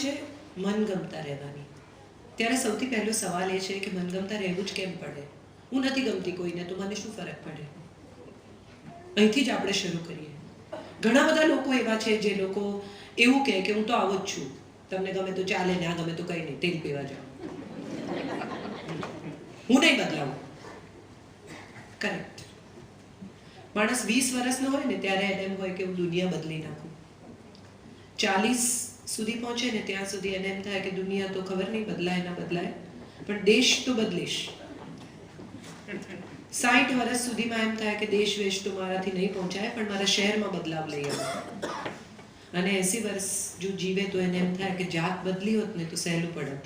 છે મનગમતા રહેવાની. ત્યારે સૌથી પહેલો સવાલ એ છે કે મનગમતા રહેવું જ કેમ પડે? હું નથી ગમતી કોઈને તો મને શું ફરક પડે? અહીંથી જ આપણે શરૂ કરીએ. ઘણા બધા લોકો એવા છે જે લોકો એવું કહે કે હું તો આવો જ છું, તમને ગમે તો ચાલે, ના ગમે તો કંઈ નહીં, તેલ પીવા જાઓ, હું નહીં બદલાવું. કરેક્ટ. માણસ 20 વર્ષનો હોય ને ત્યારે એને એમ હોય કે હું દુનિયા બદલી નાખું. 40 સુધી પહોંચે ને ત્યાં સુધી એને એમ થાય કે દુનિયા તો ખબર નહીં બદલાય ના બદલાય, પણ દેશ તો બદલીશ. 60 વર્ષ સુધીમાં એમ થાય કે દેશ વેશ તો મારાથી નહીં પહોંચાય, પણ મારા શહેરમાં બદલાવ લઈ આવે. અને 80 વર્ષ જો જીવે તો એને એમ થાય કે જાત બદલી હોત ને તો સહેલું પડત.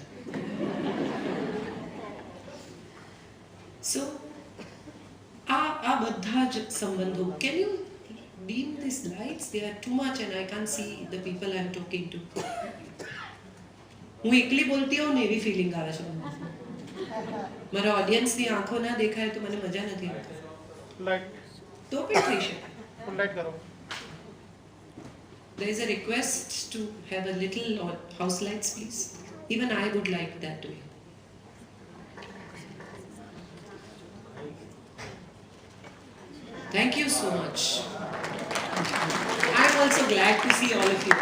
સો આ બધા જ સંબંધો, can you dim these lights? They are too much and I can't see the people I'm talking to. હું એકલી બોલતી હોઉં ને એવી ફિલિંગ આવે છે. મારા ઓડિયન્સની આંખો ના દેખાય તો મને મજા નથી આવતી. તો પણ થઈ શકે. There is a request to have a little house lights, please. Even I would like that way. Thank you so much. I am also glad to see all of you.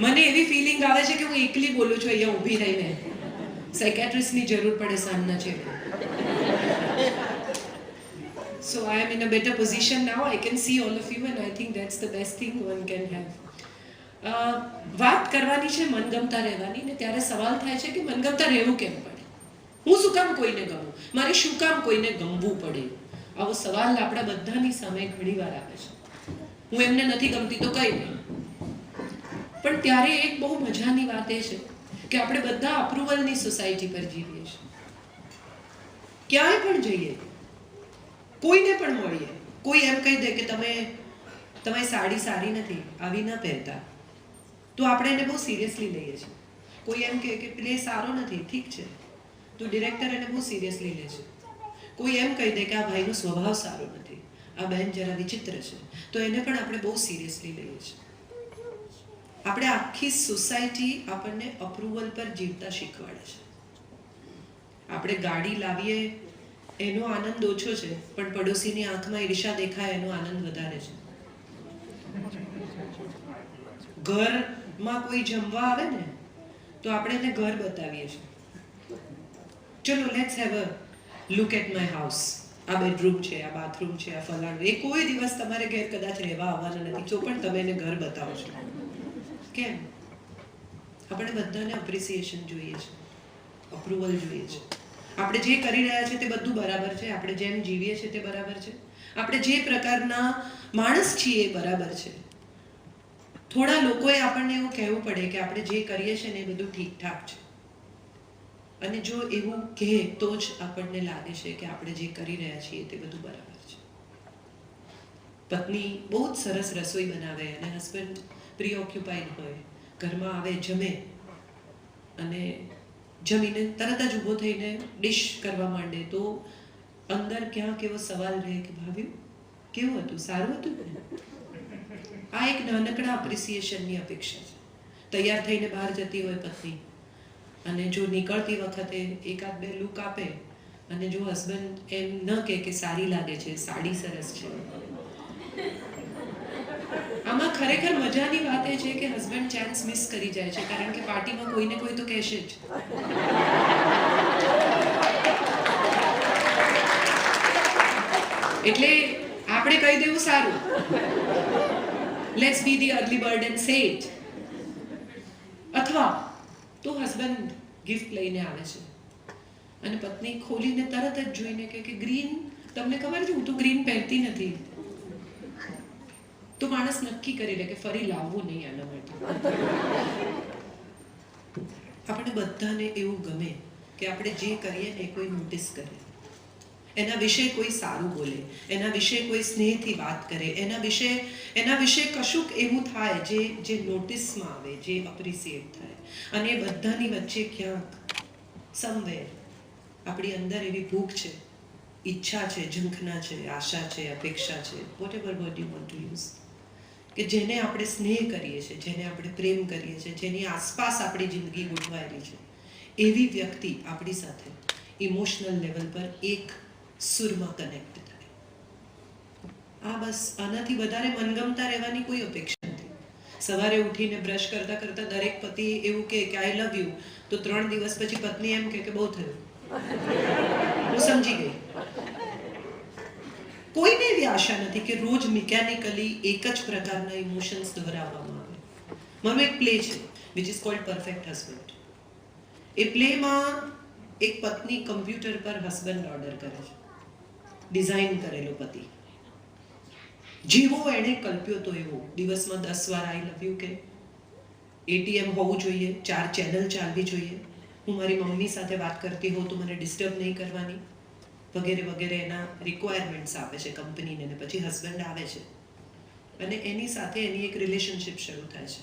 મને એવી ફિલિંગ આવે છે કે હું એકલી બોલું છું અહીંયા ઊભી રહીને. સાયકેટ્રિસ્ટની જરૂર પડે સાંજના છે. So I am in a better position now. I can see all of you and I think that's the best thing one can have. વાત કરવાની છે મનગમતા રહેવાની ને ત્યારે સવાલ થાય છે કે મનગમતા રહેવું કેમ પડે? હું શું કામ કોઈને ગમું? મારે શું કામ કોઈને ગમવું પડે? આવો સવાલ આપણા બધાની સામે ઘણીવાર આવે છે. હું એમને નથી ગમતી તો કંઈ નહીં. પણ ત્યારે એક બહુ મજાની વાત એ છે કે આપણે બધા અપ્રુવલની સોસાયટી પર જીવીએ છીએ. ક્યાંય પણ જઈએ, કોઈને પણ મળીએ, કોઈ એમ કહી દે કે તમારી સાડી સારી નથી, આવી ન પહેરતા, તો આપણે એને બહુ સિરિયસલી લઈએ છીએ. કોઈ એમ કહે કે પ્લે સારો નથી, ઠીક છે, તો ડિરેક્ટર એને બહુ સિરિયસલી લે છે. કોઈ એમ કહી દે કે આ ભાઈનો સ્વભાવ સારો નથી, આ બહેન જરા વિચિત્ર છે, તો એને પણ આપણે બહુ સિરિયસલી લઈએ છીએ. આપણે આખી સોસાયટી આપણને અપ્રુવલ પર જીવતા શીખવાડે છે. આપણે ગાડી લાવીએ એનો આનંદ ઓછો છે, પણ પડોશીની આંખમાં ઈર્ષા દેખાય એનો આનંદ વધારે છે. ઘરમાં કોઈ જમવા આવે ને તો આપણે એને ઘર બતાવીએ છીએ. ચલો let's have a look at my house. આ બેડરૂમ છે, આ બાથરૂમ છે, આ ફલાણું. એ કોઈ દિવસ તમારે ઘેર કદાચ રહેવા આવવાના નથી, તો પણ તમે એને ઘર બતાવો છો. કેમ? આપણે બધાને એપ્રિસિએશન જોઈએ છે, અપ્રુવલ જોઈએ છે. આપણે જે કરી રહ્યા છીએ તે બધું બરાબર છે, આપણે જેમ જીવીએ છીએ તે બરાબર છે, આપણે જે પ્રકારના માણસ છીએ એ બરાબર છે. થોડા લોકોએ આપણને એવું કહેવું પડે કે આપણે જે કરીએ છીએ ને એ બધું ઠીકઠાક છે. અને જો એવું કહે તો જ આપણને લાગે છે કે આપણે જે કરી રહ્યા છીએ તે બધું બરાબર છે. પત્ની બહુ જ સરસ રસોઈ બનાવે અને હસબન્ડ પ્રીઓક્યુપાઈડ હોય, ઘરમાં આવે, જમે અને જમીને તરત જ ઊભો થઈને ડિશ કરવા માંડે, તો અંદર ક્યાંક એવો સવાલ રહે કે ભાભી કેવું હતું, સારું હતું ને? આ એક નાનકડા એપ્રિસિએશનની અપેક્ષા છે. તૈયાર થઈને બહાર જતી હોય પત્ની અને જો નીકળતી વખતે એકાદ બે લુક આપે અને જો હસબન્ડ એમ ન કહે કે સારી લાગે છે, સાડી સરસ છે. આમાં ખરેખર મજાની વાત એ છે કે હસબન્ડ ચાન્સ મિસ કરી જાય છે, કારણ કે પાર્ટીમાં કોઈને કોઈ તો કહેશે જ. એટલે આપણે કહી દેવું સારું, let's be the early bird and say it. અથવા તો હસબન્ડ ગિફ્ટ લઈને આવે છે અને પત્ની ખોલીને તરત જ જોઈને કે ગ્રીન, તમને ખબર છે હું તો ગ્રીન પહેરતી નથી, તો માણસ નક્કી કરી લે કે ફરી લાવવું નહીં આના માટે. આપણે બધાને એવું ગમે કે આપણે જે કરીએ ને કોઈ નોટિસ કરે, એના વિશે કોઈ સારું બોલે, એના વિશે કોઈ સ્નેહથી વાત કરે, એના વિશે કશુંક એવું થાય જે નોટિસમાં આવે, જે અપ્રિસિએટ થાય. અને એ બધાની વચ્ચે ક્યાંક સમવેર આપણી અંદર એવી ભૂખ છે, ઈચ્છા છે, ઝંખના છે, આશા છે, અપેક્ષા છે, whatever word you want to use, કે જેને આપણે સ્નેહ કરીએ છીએ, જેને આપણે પ્રેમ કરીએ છીએ, જેની આસપાસ આપણી જિંદગી ગોઠવાયેલી છે, એવી વ્યક્તિ આપણી સાથે ઇમોશનલ લેવલ પર એક સુરમાં કનેક્ટ થાય. આ બસ, આનાથી વધારે મનગમતા રહેવાની કોઈ અપેક્ષા નથી. સવારે ઉઠીને બ્રશ કરતા કરતા દરેક પતિ એવું કે આઈ લવ યુ, તો 3 દિવસ પછી પત્ની એમ કે બહુ થયું, હું સમજી ગઈ. કોઈને એવી આશા નથી કે રોજ મિકેનિકલી એક જ પ્રકારના ઇમોશન્સ દોહરાવવામાં આવે. મારો એક પ્લે છે which is called perfect husband. એ પ્લેમાં એક પત્ની કમ્પ્યુટર પર હસબન્ડ ઓર્ડર કરે છે, ડિઝાઇન કરેલો પતિ, જેવો એણે કલ્પ્યો તો એવો. દિવસમાં 10 વાર આઈ લવ યુ કે, એટીએમ હોવું જોઈએ, 4 ચેનલ ચાલવી જોઈએ, હું મારી મમ્મી સાથે વાત કરતી હોઉં તો મને ડિસ્ટર્બ નહીં કરવાની, વગેરે વગેરે એના રિક્વાયરમેન્ટ્સ આપે છે કંપનીને. ને પછી હસબન્ડ આવે છે અને એની સાથે એની એક રિલેશનશિપ શરૂ થાય છે.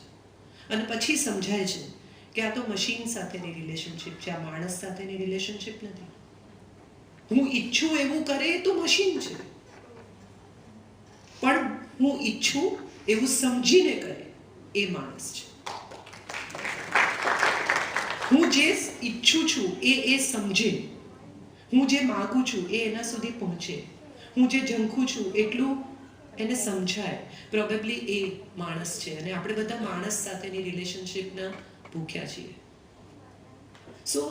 અને પછી સમજાય છે કે આ તો મશીન સાથેની રિલેશનશિપ છે, આ માણસ સાથેની રિલેશનશિપ નથી. હું ઈચ્છું એવું કરે તો મશીન છે, પણ હું ઈચ્છું એવું સમજીને કરે એ માણસ છે. હું જે ઈચ્છું છું એ સમજે, હું જે માગું છું એ એના સુધી પહોંચે, હું જે ઝંખું છું એટલું એને સમજાય, પ્રોબેબલી એ માણસ છે. અને આપણે બધા માણસ સાથેની રિલેશનશિપના ભૂખ્યા છીએ. સો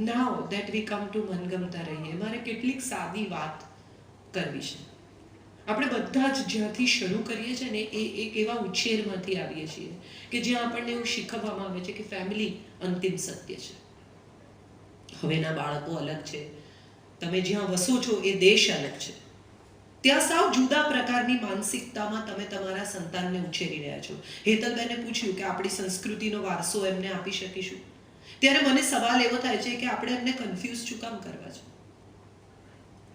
નાઉ દેટ વી કમ ટુ મનગમતા રહીએ, મારે કેટલીક સાદી વાત કરવી છે. આપણે બધા જ જ્યાંથી શરૂ કરીએ છીએ ને એ એક એવા ઉછેરમાંથી આવીએ છીએ કે જ્યાં આપણને એવું શીખવવામાં આવે છે કે ફેમિલી અંતિમ સત્ય છે. હવેના બાળકો અલગ છે, તમે જ્યાં વસો છો એ દેશ અલગ છે. ત્યાં સાવ જુદા પ્રકારની માનસિકતામાં તમે તમારા સંતાનને ઉછેરી રહ્યા છો. હેતલબેને પૂછ્યું કે આપણી સંસ્કૃતિનો વારસો એમને આપી શકીશું, ત્યારે મને સવાલ એવો થાય છે કે આપણે એમને કન્ફ્યુઝ શું કામ કરવા છે?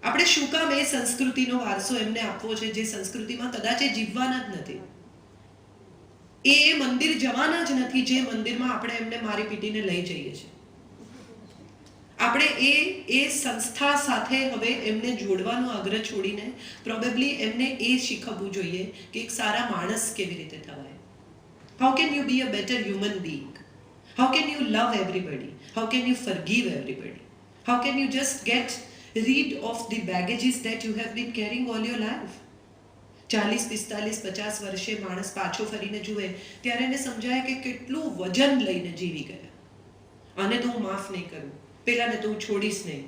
આપણે શું કામ એ સંસ્કૃતિનો વારસો એમને આપવો છે જે સંસ્કૃતિમાં કદાચ એ જીવવાના જ નથી, એ મંદિર જવાના જ નથી જે મંદિરમાં આપણે એમને મારી પીટીને લઈ જઈએ છીએ. આપણે એ સંસ્થા સાથે હવે એમને જોડવાનો આગ્રહ છોડીને પ્રોબેબલી એમને એ શીખવવું જોઈએ કે એક સારા માણસ કેવી રીતે થવાય. How can you be a better human being? How can you love everybody? How can you forgive everybody? How can you just get rid of the baggages that you have been carrying all your life? 40, 45, 50 વર્ષે માણસ પાછો ફરીને જુએ ત્યારે એને સમજાય કે કેટલું વજન લઈને જીવી ગયા. આને તો હું માફ નહીં કરું, પેલાને તો હું છોડીશ નહીં,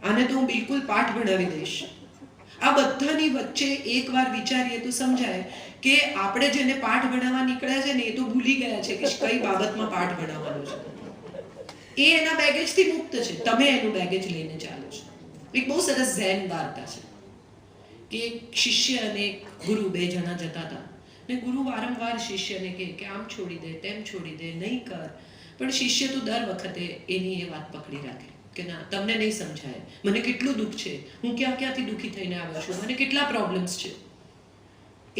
આને તો હું બિલકુલ પાઠ ભણાવી દઈશ. આ બધાની વચ્ચે એકવાર વિચારીએ તો સમજાય કે આપણે જેને પાઠ ભણાવવા નીકળ્યા છે ને એ તો ભૂલી ગયા છે કે કઈ બાબતમાં પાઠ ભણાવવાનો છે. એ એના બેગેજથી મુક્ત છે, તમે એનું બેગેજ લઈને ચાલો છો. એક બહુ સરસ ઝેન વાર્તા છે કે એક શિષ્ય અને એક ગુરુ, 2 જણા જતા હતા ને ગુરુ વારંવાર શિષ્યને કહે કે આમ છોડી દે, તેમ છોડી દે, નહીં કર. પણ શિષ્ય તો દર વખતે એની એ વાત પકડી રાખે કે ના, તમને નહીં સમજાય, મને કેટલું દુઃખ છે, હું ક્યાંથી દુઃખી થઈને આવ્યો છું, મને કેટલા પ્રોબ્લેમ્સ છે.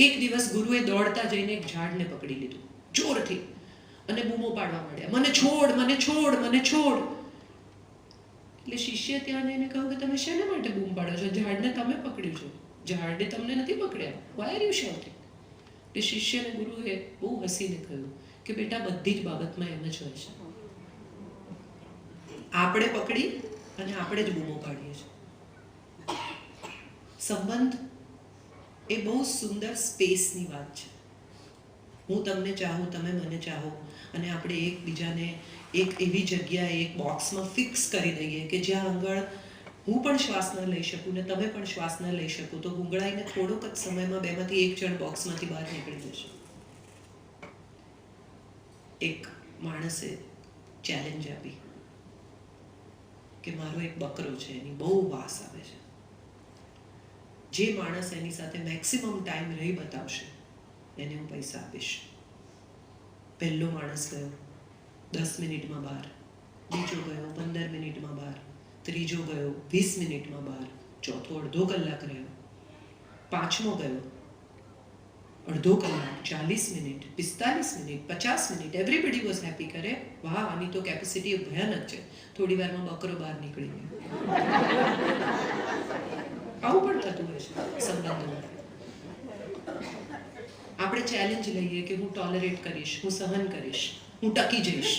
એક દિવસ ગુરુએ દોડતા જઈને એક ઝાડને પકડી લીધું જોરથી અને બૂમો પાડવા માંડ્યા, મને છોડ, મને છોડ, મને છોડ. એટલે શિષ્ય ત્યાં જઈને કહ્યું કે તમે શેના માટે બૂમ પાડો છો? ઝાડને તમે પકડ્યું છે, ઝાડે તમને નથી પકડ્યા. Why are you shouting? એટલે શિષ્યને ગુરુએ બહુ હસીને કહ્યું કે બેટા, બધી જ બાબતમાં એમ જ હોય છે, આપણે પકડી અને આપણે જ બૂમો પાડીએ છીએ. સંબંધ એ બહુ સુંદર સ્પેસની વાત છે. હું તમને ચાહું, તમે મને ચાહો, અને આપણે એકબીજાને એક એવી જગ્યાએ, એક બોક્સમાં ફિક્સ કરી દઈએ કે જ્યાં આગળ હું પણ શ્વાસ ન લઈ શકું ને તમે પણ શ્વાસ ન લઈ શકો, તો ગુંગળાઈને થોડોક જ સમયમાં બેમાંથી એક જણ બોક્સમાંથી બહાર નીકળી જશે. એક માણસે ચેલેન્જ આપી કે મારો એક બકરો છે, એની બહુ વાસ આવે છે, જે માણસ એની સાથે મેક્સિમમ ટાઈમ રહી બતાવશે એને હું પૈસા આપીશ. પહેલો માણસ ગયો 10 મિનિટમાં બહાર, બીજો ગયો 15 મિનિટમાં બહાર, ત્રીજો ગયો 20 મિનિટમાં બહાર, ચોથો અડધો કલાક રહ્યો, પાંચમો ગયો અડધો કલાક, 40 minute, 45 minute, 50 minute. Everybody was happy. કરે વાહ, આની તો કેપેસિટી ભયાનક છે. થોડી વારમાં બકરો બહાર નીકળી ગયો. આવું પણ થતું હોય છે સંબંધોમાં. આપણે ચેલેન્જ લઈએ કે હું ટોલરેટ કરીશ, હું સહન કરીશ, હું ટકી જઈશ,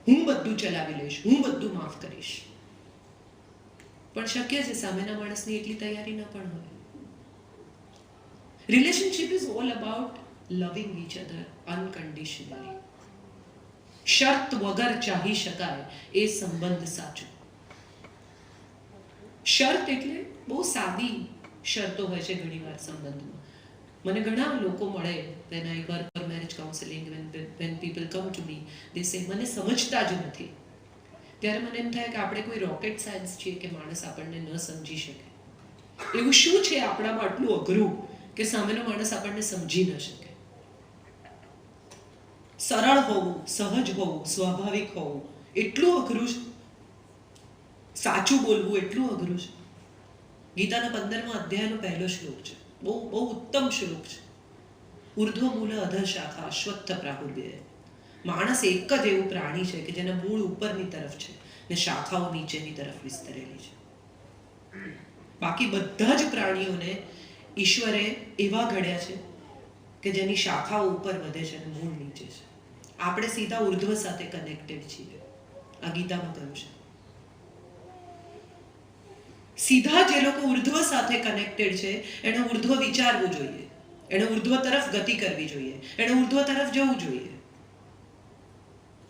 હું બધું ચલાવી લઈશ, હું બધું માફ કરીશ. પણ શક્ય છે સામેના માણસની એટલી તૈયારી ન પણ હોય. રિલેશનશિપ ઇઝ ઓલ અબાઉટ લવિંગ ઈચ અધર અનકન્ડિશનલી. શર્ત વગર ચાહી શકાય એ સંબંધ સાચો. શરત એટલે બહુ સાદી શરતો હોય છે ઘણીવાર સંબંધમાં. મને ઘણા લોકો મળે when I work for marriage counseling, when people come to me, they say મને સમજતા જ નથી. ત્યારે મને એમ થાય કે આપણે કોઈ રોકેટ સાયન્સ છીએ કે માણસ આપણને ન સમજી શકે. એવું શું છે આપણામાં આટલું અઘરું કે સામેનો માણસ આપણને સમજી ન શકે? સરળ હોવું, સહજ હોવું, સ્વાભાવિક હોવું એટલું અઘરું છે. સાચું બોલવું એટલું અઘરું છે. ગીતાના 15મા અધ્યાયનો પહેલો શ્લોક છે. બહુ બહુ ઉત્તમ શ્લોક છે. ઉર્ધ્વ મૂળ અધઃ શાખા અશ્વત્થ પ્રાહુર્વ્ય. માણસ એક જ એવું પ્રાણી છે કે જેના મૂળ ઉપરની તરફ છે ને શાખાઓ નીચેની તરફ વિસ્તરેલી છે. બાકી બધા જ પ્રાણીઓને ઈશ્વરે એવા ઘડ્યા છે કે જેની શાખાઓ ઉપર વધે છે અને મૂળ નીચે છે. આપણે સીધા ઉર્ધ્વ સાથે કનેક્ટેડ છીએ. આ ગીતામાં કહ્યું છે. સીધા જે લોકો ઉર્ધ્વ સાથે કનેક્ટેડ છે એને ઉર્ધ્વ વિચારવું જોઈએ, એને ઉર્ધ્વ તરફ ગતિ કરવી જોઈએ, એને ઉર્ધ્વ તરફ જવું જોઈએ.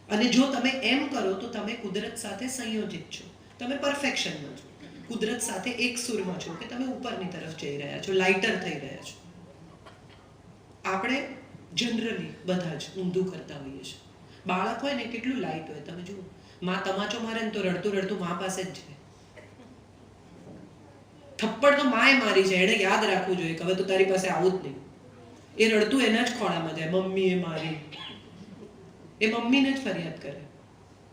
અને જો તમે એમ કરો તો તમે કુદરત સાથે સંયોજિત છો, તમે પરફેક્શનમાં છો, કુદરત સાથે એક સુરમાં છો કે તમે ઉપરની તરફ જઈ રહ્યા છો, લાઇટર થઈ રહ્યા છો. આપણે જનરલી બધા જ ઊંધું કરતા હોઈએ છીએ. બાળક હોય ને કેટલું લાઇટ હોય, તમે જુઓ, માં તમાચો મારે ને તો રડતું રડતું માં પાસે જ છે. થપ્પડ તો માએ મારી છે, એને યાદ રાખવું જોઈએ કે હવે તો તારી પાસે આવું જ નહીં. એ રડતું એના જ ખોળામાં જાય, મમ્મીએ મારી. એ મમ્મીને જ ફરિયાદ કરે.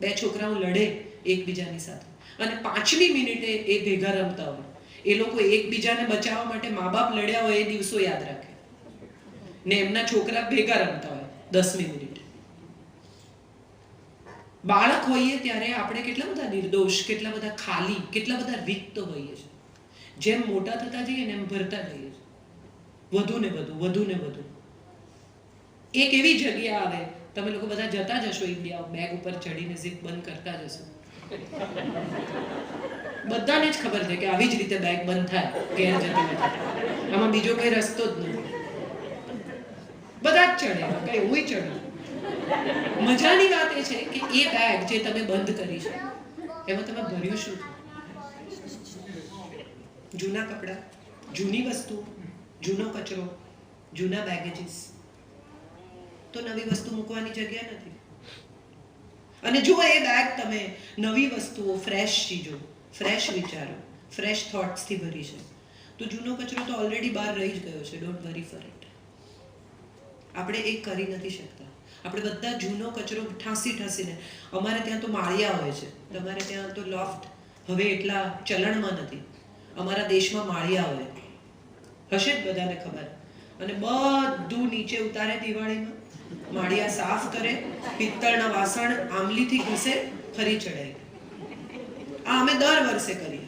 બે છોકરાઓ લડે એકબીજાની સાથે અને 5મી મિનિટે એ ભેગા રમતા હોય. એ લોકો એકબીજાને બચાવવા માટે મા બાપ લડ્યા હોય એ દિવસો યાદ રાખે ને એમના છોકરા ભેગા રમતા હોય 10મી મિનિટે. બાળક હોઈએ ત્યારે આપણે કેટલા બધા નિર્દોષ, કેટલા બધા ખાલી, કેટલા બધા રિક્ત હોઈએ છીએ. જેમ મોટા થતા જઈએ ને એમ ભરતા જઈએ છીએ, વધુ ને વધુ, વધુ ને વધુ. એક એવી જગ્યા આવે, તમે લોકો બધા જતા જશો ઇન્ડિયા, બેગ ઉપર ચડીને ઝીપ બંધ કરતા જશો, બધાને જ ખબર છે કે આવી જ રીતે બેગ બંધ થાય ઘેર જતી વખતે. આમાં બીજો કઈ રસ્તો જ નથી. બધા જ ચડે, કઈ હું ચડું. મજાની વાત એ છે કે એ બેગ જે તમે બંધ કરી છે એમાં તમે ભર્યું શું? જૂના કપડા, જૂની વસ્તુ, જૂનો કચરો, જૂના બેગેજીસ. તો નવી વસ્તુ મૂકવાની જગ્યા નથી. અને જો એ બેગ તમે નવી વસ્તુઓ, ફ્રેશ ચીજો, ફ્રેશ વિચારો, ફ્રેશ થોટ્સથી ભરી છે તો જૂનો કચરો તો ઓલરેડી બહાર રહી જ ગયો છે. Don't worry four it. આપણે એ કરી નથી શકતા. આપણે બધા જૂનો કચરો ઠાંસીને, અમારે ત્યાં તો માળિયા હોય છે, તમારે ત્યાં તો લોફ્ટ હવે એટલા ચલણમાં નથી. અમારા દેશમાં માળિયા હોય, હશે જ બધાને ખબર. અને બધું નીચે ઉતારે દિવાળીમાં, માળિયા સાફ કરે, પિત્તળના વાસણ આંબલીથી ઘસે, ફરી ચડાય. આ અમે દર વર્ષે કરીએ.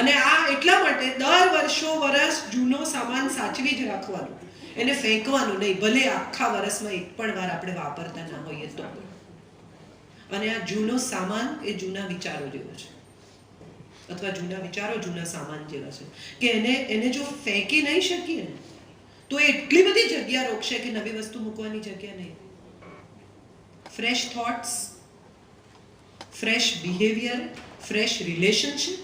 અને આ એટલા માટે દર વર્ષ જૂનો સામાન સાચવી જ રાખવાનું, એને ફેંકવાનું નહીં, ભલે આખા વર્ષમાં એક પણ વાર આપણે વાપરતા ના હોઈએ તો. અને આ જૂનો સામાન એ જૂના વિચારો જેવો છે, અથવા જૂના વિચારો જૂના સામાન જેવા છે કે એને જો ફેંકી નહીં શકીએ ને તો એટલી બધી જગ્યા રોકશે કે નવી વસ્તુ મૂકવાની જગ્યા નહીં. Fresh thoughts, fresh behaviour, fresh relationship,